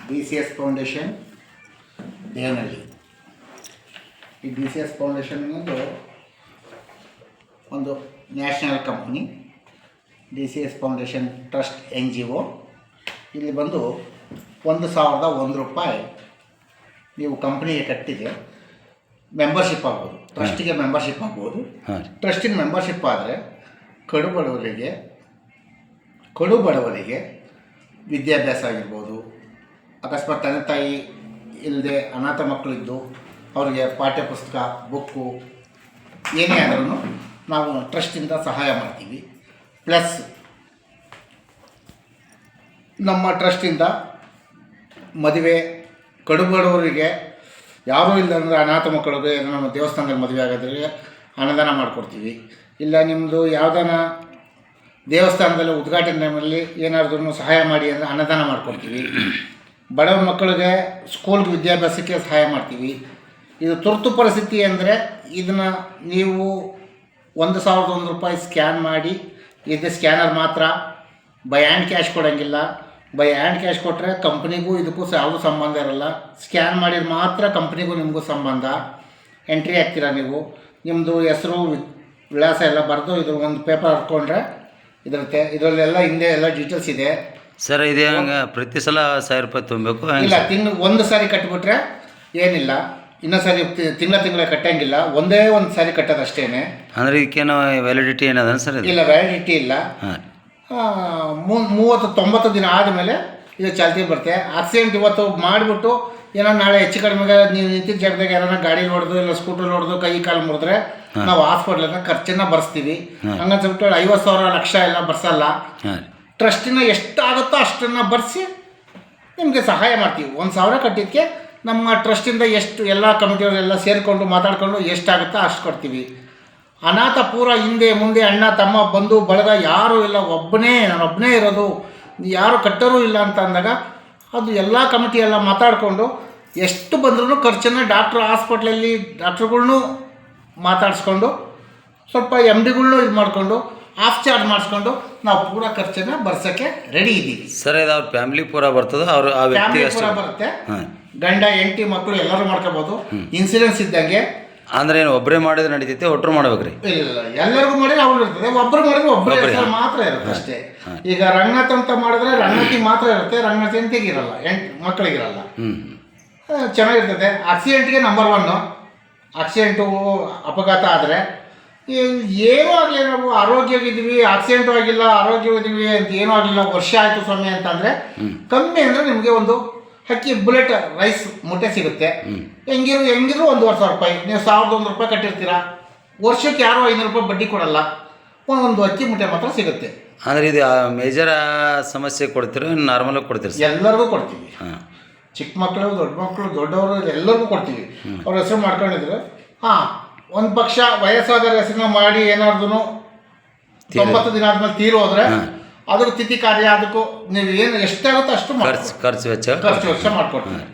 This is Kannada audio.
DCS foundation Devanahalli. ಈ DCS ಫೌಂಡೇಶನ್ ಅನ್ನೋದು ಒಂದು national company. DCS foundation trust NGO. ಇಲ್ಲಿ ಬಂದು 1,001 ರೂಪಾಯಿ ನೀವು ಕಂಪ್ನಿಗೆ ಕಟ್ಟಿದೆ ಮೆಂಬರ್ಶಿಪ್ ಆಗ್ಬೋದು. ಟ್ರಸ್ಟಿಗೆ ಮೆಂಬರ್ಶಿಪ್ ಆಗ್ಬೋದು. ಟ್ರಸ್ಟಿಗೆ ಮೆಂಬರ್ಶಿಪ್ ಆದರೆ ಕಡು ಬಡವರಿಗೆ ವಿದ್ಯಾಭ್ಯಾಸ ಆಗಿರ್ಬೋದು, ಅಕಸ್ಮಾತ್ ತಂದೆ ತಾಯಿ ಇಲ್ಲದೆ ಅನಾಥ ಮಕ್ಕಳಿದ್ದು ಅವರಿಗೆ ಪಾಠ್ಯಪುಸ್ತಕ, ಬುಕ್ಕು ಏನೇ ಆದ್ರೂ ನಾವು ಟ್ರಸ್ಟಿಂದ ಸಹಾಯ ಮಾಡ್ತೀವಿ. ಪ್ಲಸ್ ನಮ್ಮ ಟ್ರಸ್ಟಿಂದ ಮದುವೆ, ಕಡು ಬಡವರಿಗೆ ಯಾರೂ ಇಲ್ಲ ಅಂದರೆ ಅನಾಥ ಮಕ್ಕಳಿಗೆ ನಮ್ಮ ದೇವಸ್ಥಾನದಲ್ಲಿ ಮದುವೆ ಆಗೋದ್ರಿಗೆ ಅನುದಾನ ಮಾಡಿಕೊಡ್ತೀವಿ. ಇಲ್ಲ ನಿಮ್ಮದು ಯಾವುದಾನ ದೇವಸ್ಥಾನದಲ್ಲಿ ಉದ್ಘಾಟನೆ ಟೈಮಲ್ಲಿ ಏನಾದ್ರೂ ಸಹಾಯ ಮಾಡಿ ಅಂದರೆ ಅನುದಾನ ಮಾಡಿಕೊಡ್ತೀವಿ. ಬಡವ ಮಕ್ಕಳಿಗೆ ಸ್ಕೂಲ್ಗೆ ವಿದ್ಯಾಭ್ಯಾಸಕ್ಕೆ ಸಹಾಯ ಮಾಡ್ತೀವಿ. ಇದು ತುರ್ತು ಪರಿಸ್ಥಿತಿ ಅಂದರೆ ಇದನ್ನು ನೀವು 1,001 ರೂಪಾಯಿ ಸ್ಕ್ಯಾನ್ ಮಾಡಿ, ಇದು ಸ್ಕ್ಯಾನರ್ ಮಾತ್ರ, ಬೈ ಹ್ಯಾಂಡ್ ಕ್ಯಾಶ್ ಕೊಡೋಂಗಿಲ್ಲ. ಬೈ ಹ್ಯಾಂಡ್ ಕ್ಯಾಶ್ ಕೊಟ್ಟರೆ ಕಂಪ್ನಿಗೂ ಇದಕ್ಕೂ ಯಾವುದೂ ಸಂಬಂಧ ಇರೋಲ್ಲ. ಸ್ಕ್ಯಾನ್ ಮಾಡಿದ್ರೆ ಮಾತ್ರ ಕಂಪ್ನಿಗೂ ನಿಮಗೂ ಸಂಬಂಧ. ಎಂಟ್ರಿ ಆಗ್ತೀರಾ ನೀವು, ನಿಮ್ಮದು ಹೆಸರು ವಿಳಾಸ ಎಲ್ಲ ಬರೆದು ಇದು ಒಂದು ಪೇಪರ್ ಹಾಕ್ಕೊಂಡ್ರೆ ಇದಿರುತ್ತೆ. ಇದರಲ್ಲೆಲ್ಲ ಹಿಂದೆ ಎಲ್ಲ ಡೀಟೇಲ್ಸ್ ಇದೆ ಸರ್. ಇದೇ ಹಂಗೆ ಪ್ರತಿ ಸಲ 1,000 ರೂಪಾಯಿ ತುಂಬಬೇಕು? ಇಲ್ಲ, ಒಂದು ಸಾರಿ ಕಟ್ಟಿಬಿಟ್ರೆ ಏನಿಲ್ಲ, ಇನ್ನೊಂದು ಸಾರಿ ತಿಂಗಳ ಕಟ್ಟಂಗಿಲ್ಲ. ಒಂದೇ ಒಂದು ಸಾರಿ ಕಟ್ಟೋದಷ್ಟೇ. ಅಂದರೆ ಇದಕ್ಕೇನೋ ವ್ಯಾಲಿಡಿಟಿ ಏನದ ಸರ್? ಇಲ್ಲ, ವ್ಯಾಲಿಡಿಟಿ ಇಲ್ಲ. 90 ದಿನ ಆದಮೇಲೆ ಇದು ಚಾಲ್ತಿ ಬರುತ್ತೆ. ಆಕ್ಸಿಡೆಂಟ್ ಇವತ್ತು ಮಾಡಿಬಿಟ್ಟು ಏನೋ ನಾಳೆ ಹೆಚ್ಚು ಕಡಿಮೆಗೆ ನೀವು ನಿಂತಿದ್ದ ಜಾಗದಾಗ ಯಾರನ್ನ ಗಾಡಿ ಹೊಡೆದು ಇಲ್ಲ ಸ್ಕೂಟರ್ ಹೊಡೆದು ಕೈ ಕಾಲು ಮುರಿದ್ರೆ ನಾವು ಹಾಸ್ಪಿಟ್ಲಿಂದ ಖರ್ಚನ್ನ ಬರ್ಸ್ತೀವಿ. ಹಂಗನ್ಸ್ಬಿಟ್ಟು 50,000 ಲಕ್ಷ ಎಲ್ಲ ಬರ್ಸಲ್ಲ. ಟ್ರಸ್ಟಿನ ಎಷ್ಟಾಗುತ್ತೋ ಅಷ್ಟನ್ನು ಬರ್ಸಿ ನಿಮಗೆ ಸಹಾಯ ಮಾಡ್ತೀವಿ. 1,000 ಕಟ್ಟಿದ್ದಕ್ಕೆ ನಮ್ಮ ಟ್ರಸ್ಟಿಂದ ಎಷ್ಟು ಎಲ್ಲ ಕಮಿಟಿಯವರೆಲ್ಲ ಸೇರಿಕೊಂಡು ಮಾತಾಡಿಕೊಂಡು ಎಷ್ಟಾಗುತ್ತೋ ಅಷ್ಟು ಕೊಡ್ತೀವಿ. ಅನಾಥ ಪೂರ ಹಿಂದೆ ಮುಂದೆ ಅಣ್ಣ ತಮ್ಮ ಬಂಧು ಬಳಗ ಯಾರೂ ಇಲ್ಲ, ನಾನೊಬ್ಬನೇ ಇರೋದು, ಯಾರು ಕಟ್ಟರೂ ಇಲ್ಲ ಅಂತ ಅಂದಾಗ ಅದು ಎಲ್ಲ ಕಮಿಟಿ ಎಲ್ಲ ಮಾತಾಡಿಕೊಂಡು ಎಷ್ಟು ಬಂದ್ರೂ ಖರ್ಚನ್ನು ಹಾಸ್ಪಿಟ್ಲಲ್ಲಿ ಡಾಕ್ಟ್ರುಗಳ್ನೂ ಮಾತಾಡಿಸ್ಕೊಂಡು ಸ್ವಲ್ಪ MDಗಳ್ನೂ ಇದು ಮಾಡಿಕೊಂಡು ಆಫ್ ಚಾರ್ಜ್ ಮಾಡಿಸ್ಕೊಂಡು ನಾವು ಪೂರ ಖರ್ಚನ್ನು ಬರ್ಸೋಕ್ಕೆ ರೆಡಿ ಇದ್ದೀವಿ ಸರ್. ಇದು ಅವ್ರ ಫ್ಯಾಮಿಲಿ ಪೂರ ಬರ್ತದೆ? ಅವರು ಆ ವ್ಯಕ್ತಿ ಪೂರ ಬರುತ್ತೆ. ಗಂಡ ಹೆಂಡತಿ ಮಕ್ಕಳು ಎಲ್ಲರೂ ಮಾಡ್ಕೋಬೋದು. ಇನ್ಸೂರೆನ್ಸ್ ಇದ್ದಂಗೆ. ಅಂದ್ರೆ ಏನು ಒಬ್ಬರೇ ಮಾಡಿದ್ರೆ ನಡೀತೈತೆ, ಒಟ್ಟರು ಮಾಡ್ಬೇಕ್ರಿ? ಇಲ್ಲ, ಎಲ್ಲರಿಗೂ ಮಾಡಿದ್ರೆ ಅವ್ರು ಇರ್ತದೆ. ಒಬ್ಬರು ಮಾಡಿದ್ರೆ ಒಬ್ಬರು ಮಾತ್ರ ಇರುತ್ತೆ ಅಷ್ಟೇ. ಈಗ ರಂಗನಾಥ್ ಅಂತ ಮಾಡಿದ್ರೆ ರಂಗನಾಥಿ ಮಾತ್ರ ಇರುತ್ತೆ, ರಂಗನಾಥ್ ಹೆಂಡತಿಗಿರಲ್ಲ, ಮಕ್ಕಳಿಗಿರಲ್ಲ. ಚೆನ್ನಾಗಿರ್ತದೆ. ಆಕ್ಸಿಡೆಂಟ್ಗೆ ನಂಬರ್ 1. ಆಕ್ಸಿಡೆಂಟು ಅಪಘಾತ ಆದರೆ ಏನೂ ಆಗಲಿ, ನಾವು ಆರೋಗ್ಯವಾಗಿದ್ದೀವಿ, ಆಕ್ಸಿಡೆಂಟು ಆಗಿಲ್ಲ, ಆರೋಗ್ಯವಾಗಿದ್ದೀವಿ ಅಂತ ಏನೂ ಆಗಲಿಲ್ಲ, ವರ್ಷ ಆಯಿತು ಸ್ವಾಮಿ ಅಂತಂದರೆ ಕಮ್ಮಿ ಅಂದರೆ ನಿಮಗೆ ಒಂದು ಅಕ್ಕಿ ಬುಲೆಟ್ ರೈಸ್ ಮುಟ್ಟೆ ಸಿಗುತ್ತೆ. ಹೆಂಗಿದ್ರು 1,000 ರೂಪಾಯಿ. ನೀವು 1,001 ರೂಪಾಯಿ ಕಟ್ಟಿರ್ತೀರ, ವರ್ಷಕ್ಕೆ ಯಾರು 500 ರೂಪಾಯಿ ಬಡ್ಡಿ ಕೊಡಲ್ಲ. ಒಂದು ಅಕ್ಕಿ ಮುಟ್ಟೆ ಮಾತ್ರ ಸಿಗುತ್ತೆ. ಅಂದರೆ ಇದು ಮೇಜರ್ ಸಮಸ್ಯೆ ಕೊಡ್ತೀರ, ನಾರ್ಮಲಾಗಿ ಕೊಡ್ತೀರಿ? ಎಲ್ಲರಿಗೂ ಕೊಡ್ತೀವಿ. ಚಿಕ್ಕ ಮಕ್ಕಳು, ದೊಡ್ಡ ಮಕ್ಕಳು, ದೊಡ್ಡವರು ಎಲ್ಲರಿಗೂ ಕೊಡ್ತೀವಿ. ಅವ್ರ ಹೆಸರು ಮಾಡ್ಕೊಂಡಿದ್ರು. ಒಂದು ಪಕ್ಷ ವಯಸ್ಸಾದವ್ರ ಹೆಸರನ್ನ ಮಾಡಿ ಏನಾದ್ರು 90 ದಿನ ಆದ್ಮೇಲೆ ತೀರೋದ್ರೆ ಅದ್ರ ತಿಥಿ ಕಾರ್ಯ ಅದಕ್ಕೂ ನೀವು ಏನು ಎಷ್ಟಾಗುತ್ತೋ ಅಷ್ಟು ಖರ್ಚು ವೆಚ್ಚ ಮಾಡ್ಕೊಡ್ತೀವಿ.